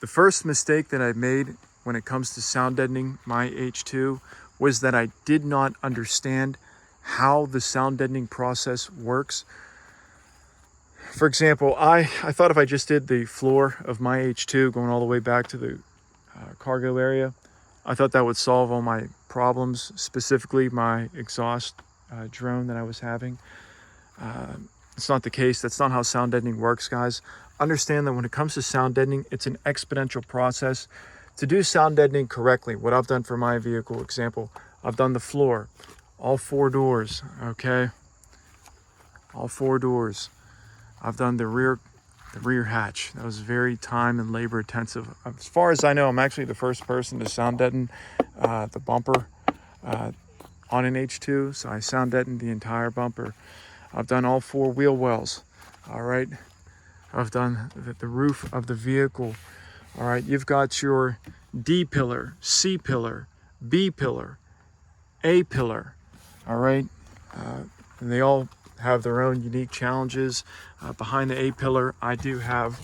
The first mistake that I made when it comes to sound deadening my H2 was that I did not understand how the sound deadening process works. For example, I thought if I just did the floor of my H2 going all the way back to the cargo area, I thought that would solve all my problems, specifically my exhaust drone that I was having. It's not the case. That's not how sound deadening works, guys. Understand that when it comes to sound deadening, it's an exponential process. To do sound deadening correctly, what I've done for my vehicle, example, I've done the floor, all 4 doors, okay? All 4 doors. I've done the rear hatch. That was very time and labor intensive. As far as I know, I'm actually the first person to sound deaden the bumper on an H2. So I sound deadened the entire bumper. I've done all 4 wheel wells. All right. I've done the roof of the vehicle. All right. You've got your D pillar, C pillar, B pillar, A pillar. All right. And they all have their own unique challenges. Behind the A pillar, I do have,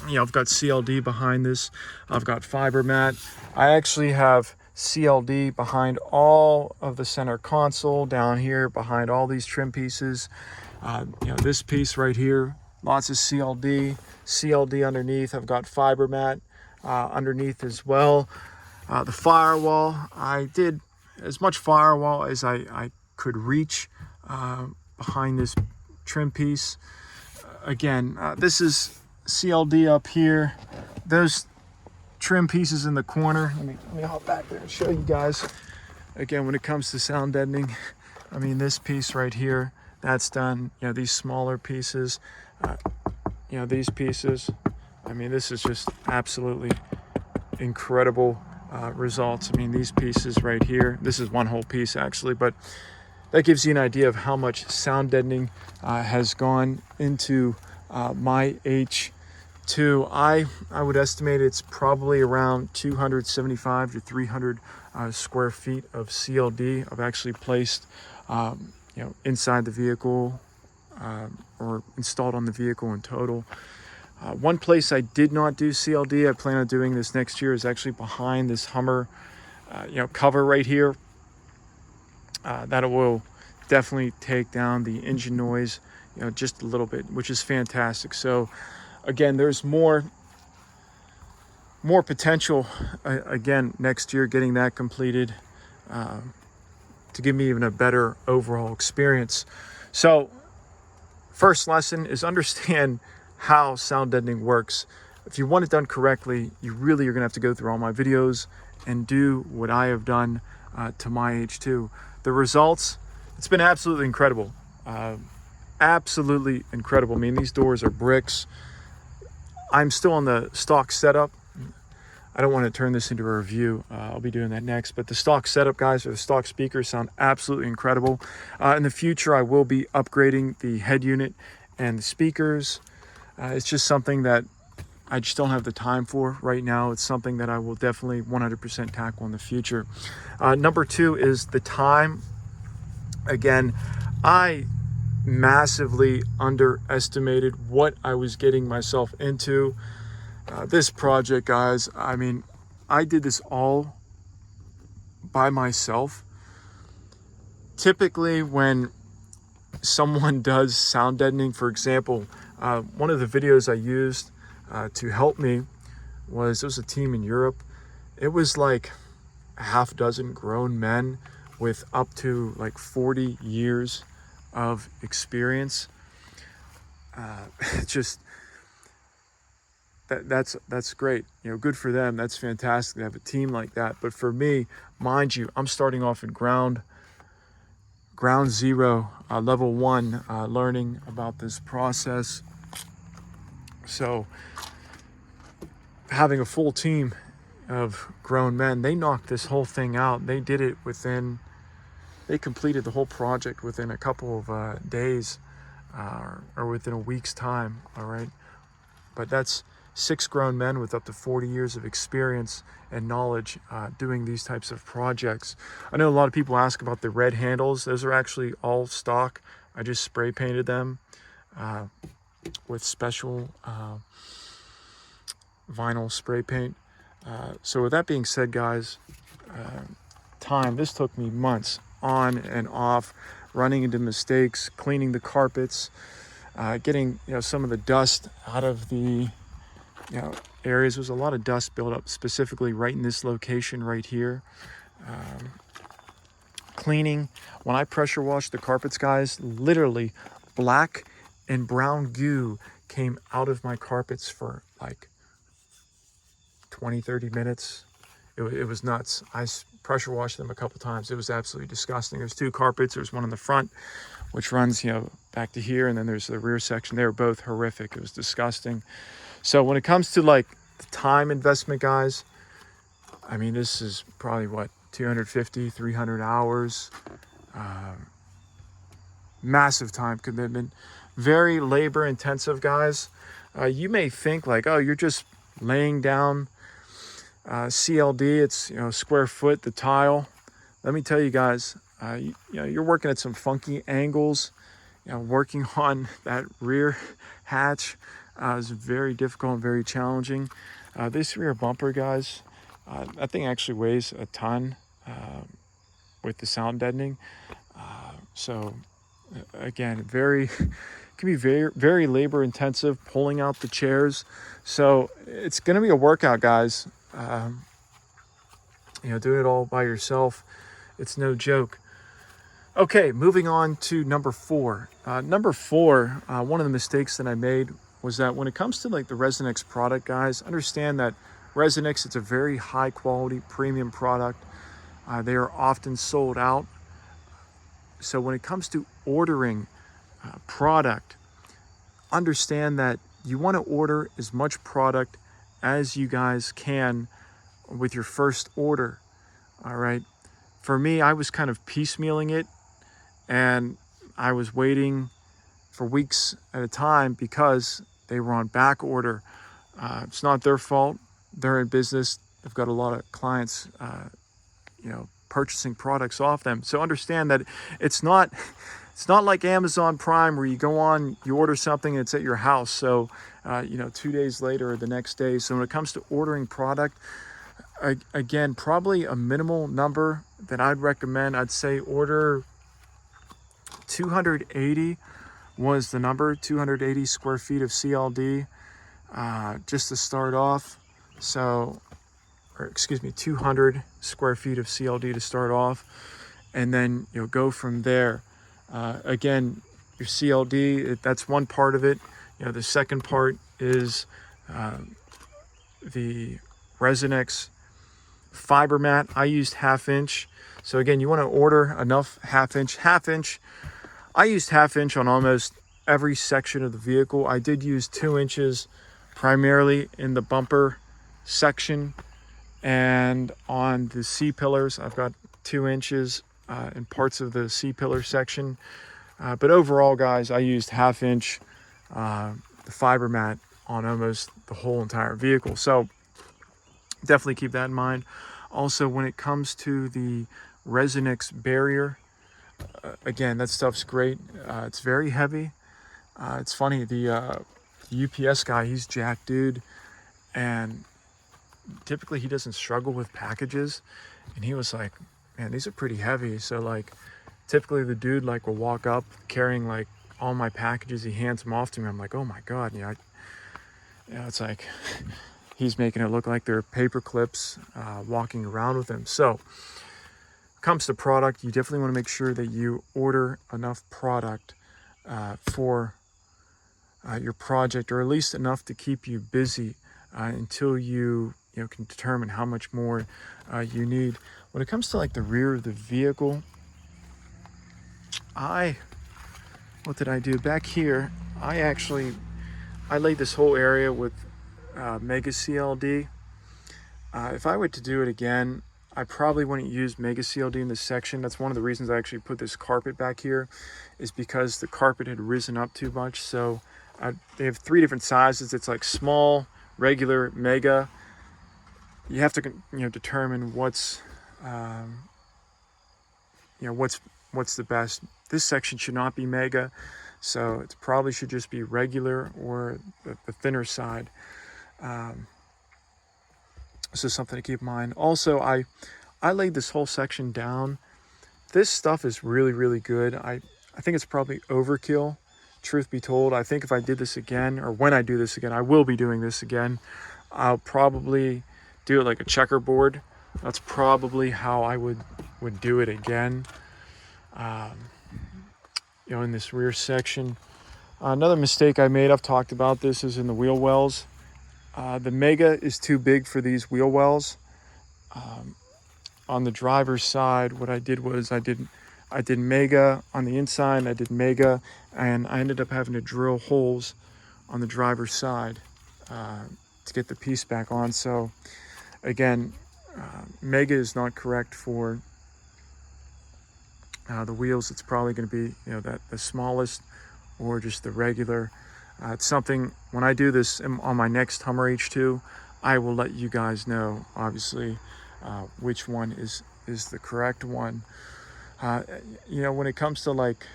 I've got CLD behind this. I've got fiber mat. I actually have CLD behind all of the center console down here, behind all these trim pieces. This piece right here, lots of CLD underneath. I've got fiber mat underneath as well. The firewall, I did as much firewall as I could reach behind this trim piece. Again, this is CLD up here. Those trim pieces in the corner. Let me hop back there and show you guys. Again, when it comes to sound deadening, I mean, this piece right here, that's done. These smaller pieces, these pieces. I mean, this is just absolutely incredible results. I mean, these pieces right here, this is one whole piece actually, but that gives you an idea of how much sound deadening has gone into my H2. I would estimate it's probably around 275 to 300 square feet of CLD. I've actually placed, inside the vehicle or installed on the vehicle in total. One place I did not do CLD, I plan on doing this next year, is actually behind this HUMMER, cover right here. That will definitely take down the engine noise, just a little bit, which is fantastic. So again, there's more potential again next year getting that completed to give me even a better overall experience. So first lesson is understand how sound deadening works. If you want it done correctly, you really are gonna have to go through all my videos and do what I have done to my H2. The results, it's been absolutely incredible. Absolutely incredible. I mean, these doors are bricks. I'm still on the stock setup. I don't want to turn this into a review. I'll be doing that next. But the stock setup, guys, or the stock speakers sound absolutely incredible. In the future, I will be upgrading the head unit and the speakers. It's just something that I just don't have the time for right now. It's something that I will definitely 100% tackle in the future. Number 2 is the time. Again, I massively underestimated what I was getting myself into. This project, guys, I mean, I did this all by myself. Typically, when someone does sound deadening, for example, one of the videos I used to help me was a team in Europe. It was like a half dozen grown men with up to like 40 years of experience. Just that's great. Good for them. That's fantastic to have a team like that. But for me, mind you, I'm starting off in ground zero, level 1, learning about this process. So having a full team of grown men, they knocked this whole thing out. They did it they completed the whole project within a couple of days or within a week's time. All right. But that's 6 grown men with up to 40 years of experience and knowledge doing these types of projects. I know a lot of people ask about the red handles. Those are actually all stock. I just spray painted them with special vinyl spray paint. So with that being said, guys, this took me months on and off, running into mistakes, cleaning the carpets, getting some of the dust out of the areas. There's a lot of dust built up specifically right in this location right here. Cleaning. When I pressure washed the carpets, guys, literally black and brown goo came out of my carpets for like 20-30 minutes. It was nuts. I pressure washed them a couple times. It was absolutely disgusting. There's two carpets. There's one in the front, which runs back to here, and then there's the rear section. They were both horrific. It was disgusting. So when it comes to like the time investment, guys, I mean, this is probably what, 250, 300 hours, massive time commitment, very labor intensive, guys. You may think like, oh, you're just laying down CLD, it's square foot, the tile. Let me tell you guys, you're working at some funky angles, working on that rear hatch is very difficult and very challenging. This rear bumper, guys, that thing actually weighs a ton with the sound deadening. So again, can be very, very labor intensive, pulling out the chairs. So it's going to be a workout, guys. Doing it all by yourself, it's no joke. Okay, moving on to number 4. Number 4, one of the mistakes that I made was that when it comes to like the Resonix product, guys, understand that Resonix, it's a very high quality premium product. They are often sold out. So when it comes to ordering product, understand that you want to order as much product as you guys can with your first order. All right. For me, I was kind of piecemealing it, and I was waiting for weeks at a time because they were on back order. It's not their fault. They're in business. They've got a lot of clients, purchasing products off them. So understand that it's not like Amazon Prime where you go on, you order something and it's at your house. So, 2 days later or the next day. So when it comes to ordering product, again, probably a minimal number that I'd recommend. I'd say order 280 was the number, 280 square feet of CLD, just to start off. 200 square feet of CLD to start off, and then go from there. Again, your CLD, that's one part of it. The second part is the Resonix fiber mat. I used 1/2 inch. So again, you want to order enough 1/2 inch. 1/2 inch, I used 1/2 inch on almost every section of the vehicle. I did use 2 inches primarily in the bumper section, and on the C-pillars, I've got 2 inches in parts of the C-pillar section. But overall, guys, I used 1/2 inch the fiber mat on almost the whole entire vehicle. So definitely keep that in mind. Also, when it comes to the Resonix barrier, again, that stuff's great. It's very heavy. It's funny, the UPS guy, he's jacked dude, and typically he doesn't struggle with packages, and he was like, man, these are pretty heavy. So like typically the dude like will walk up carrying like all my packages, he hands them off to me. I'm like, oh my god, it's like he's making it look like they're paper clips, walking around with him. So comes to product, you definitely want to make sure that you order enough product for your project, or at least enough to keep you busy until you can determine how much more you need. When it comes to like the rear of the vehicle, what did I do back here? I laid this whole area with Mega CLD. If I were to do it again, I probably wouldn't use Mega CLD in this section. That's one of the reasons I actually put this carpet back here, is because the carpet had risen up too much. So they have 3 different sizes. It's like small, regular, mega. You have to determine what's the best. This section should not be mega, so it probably should just be regular or the thinner side. this is something to keep in mind. Also, I laid this whole section down. This stuff is really good. I think it's probably overkill, truth be told. I think if I did this again, or when I do this again, I will be doing this again, I'll probably do it like a checkerboard. That's probably how I would do it again. You know, in this rear section. Another mistake I made, I've talked about this, is in the wheel wells. The Mega is too big for these wheel wells. On the driver's side, what I did was I did Mega on the inside, I did Mega, and I ended up having to drill holes on the driver's side to get the piece back on. So again, Mega is not correct for the wheels. It's probably going to be, you know, that the smallest or just the regular. It's something, when I do this on my next Hummer H2, I will let you guys know, obviously, which one is the correct one. You know, when it comes to like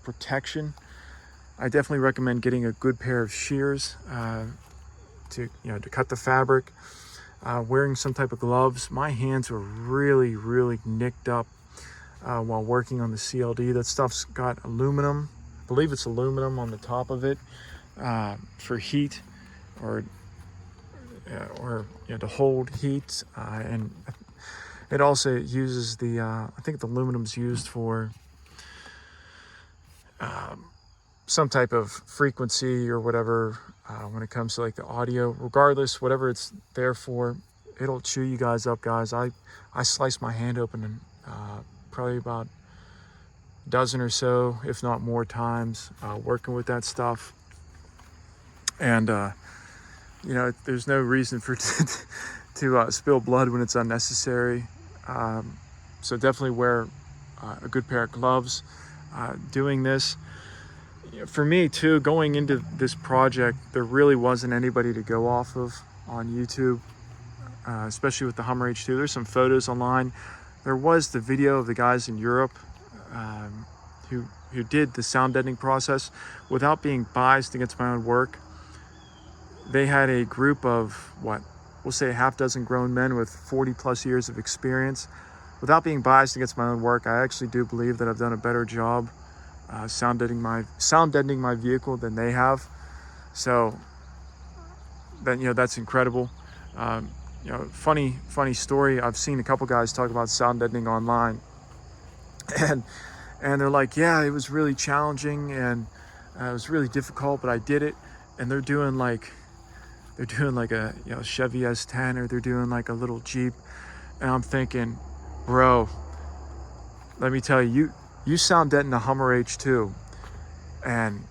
protection, I definitely recommend getting a good pair of shears to cut the fabric. Wearing some type of gloves. My hands were really nicked up while working on the CLD. That stuff's got aluminum. I believe it's aluminum on the top of it for heat, or you know, to hold heat, and it also uses the I think the aluminum's used for some type of frequency or whatever when it comes to like the audio. Regardless, whatever it's there for, it'll chew you guys up, guys. I sliced my hand open and probably about a dozen or so, if not more times, working with that stuff. And you know, there's no reason for to spill blood when it's unnecessary. So definitely wear a good pair of gloves doing this. For me too, going into this project, there really wasn't anybody to go off of on YouTube, especially with the Hummer H2. There's some photos online. There was the video of the guys in Europe who did the sound deadening process. Without being biased against my own work, they had a group of, what, we'll say a half dozen grown men with 40 plus years of experience. Without being biased against my own work, I actually do believe that I've done a better job sound deadening my vehicle than they have. So then, you know, that's incredible. You know, funny story. I've seen a couple guys talk about sound deadening online, and they're like, yeah, it was really challenging and it was really difficult, but I did it. And they're doing like a, you know, Chevy S10, or they're doing like a little Jeep, and I'm thinking, bro, let me tell you, you sound deaden a Hummer H2, and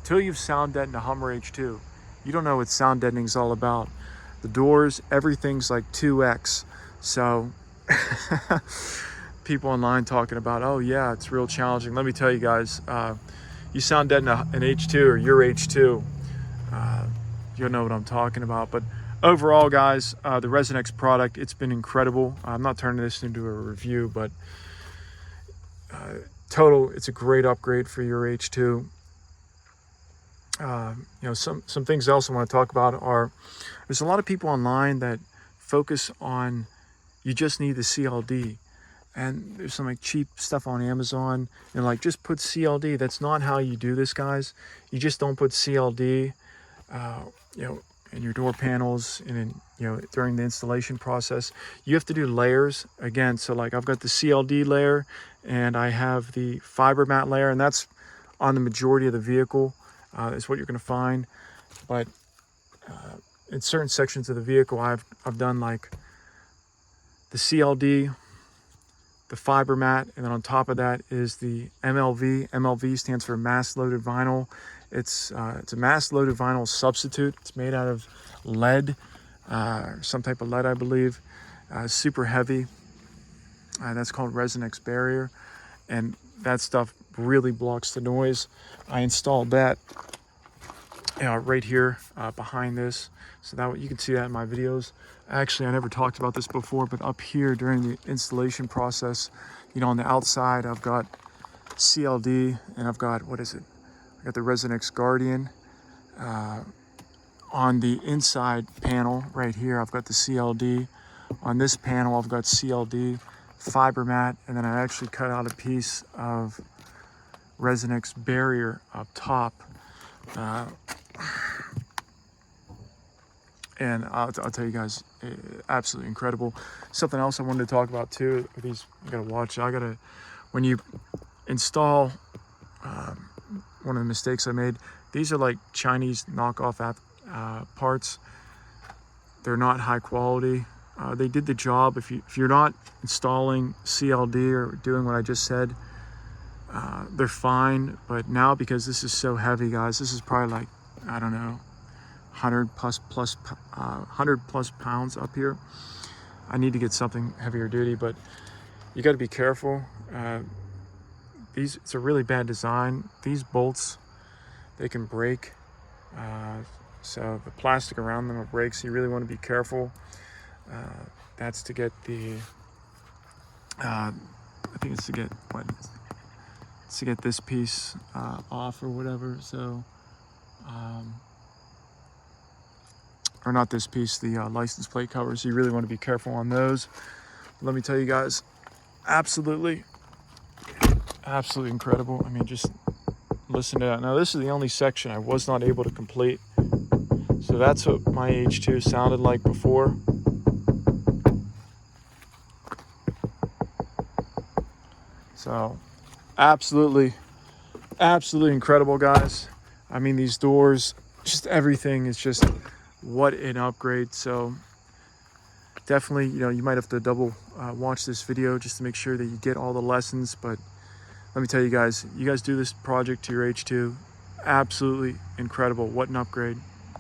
till you've sound deadened a Hummer H2, you don't know what sound deadening is all about. The doors, everything's like 2x. So people online talking about, oh yeah, it's real challenging. Let me tell you guys, you sound deaden an H2 or your H2, you'll know what I'm talking about. But overall, guys, the Resonx product, it's been incredible. I'm not turning this into a review, but total, it's a great upgrade for your H2. You know, some things else I want to talk about are, there's a lot of people online that focus on, you just need the CLD, and there's some like cheap stuff on Amazon and like, just put CLD. That's not how you do this, guys. You just don't put CLD you know, in your door panels and in, you know, during the installation process. You have to do layers again. So like, I've got the CLD layer and I have the fiber mat layer, and that's on the majority of the vehicle. Is what you're going to find. But in certain sections of the vehicle, I've done like the CLD, the fiber mat, and then on top of that is the MLV. MLV stands for mass loaded vinyl. It's a mass loaded vinyl substitute. It's made out of lead, some type of lead, I believe. Super heavy. That's called Resonx barrier, and that stuff really blocks the noise. I installed that right here behind this, so that you can see that in my videos. Actually, I never talked about this before, but up here during the installation process, you know, on the outside, I've got CLD, and I've got, what is it? I got the Resonx Guardian On the inside panel right here, I've got the CLD. On this panel, I've got CLD, fiber mat, and then I actually cut out a piece of Resonix barrier up top. And I'll tell you guys, absolutely incredible. Something else I wanted to talk about too, these, you gotta watch, when you install, one of the mistakes I made, these are like Chinese knockoff parts. They're not high quality. They did the job. If you're not installing CLD or doing what I just said, they're fine. But now, because this is so heavy, guys, this is probably like, I don't know, 100 plus pounds up here. I need to get something heavier duty, but you got to be careful. It's a really bad design. These bolts, they can break. So the plastic around them will break, so you really want to be careful. That's to get the, I think it's to get, it's to get this piece off or whatever. So, or not this piece, the license plate cover. So you really want to be careful on those. Let me tell you guys, absolutely incredible. I mean, just listen to that. Now, this is the only section I was not able to complete. So that's what my H2 sounded like before. So absolutely incredible, guys. I mean, these doors, just everything is just, what an upgrade. So definitely, you might have to double watch this video just to make sure that you get all the lessons. But let me tell you guys do this project to your H2, absolutely incredible. What an upgrade.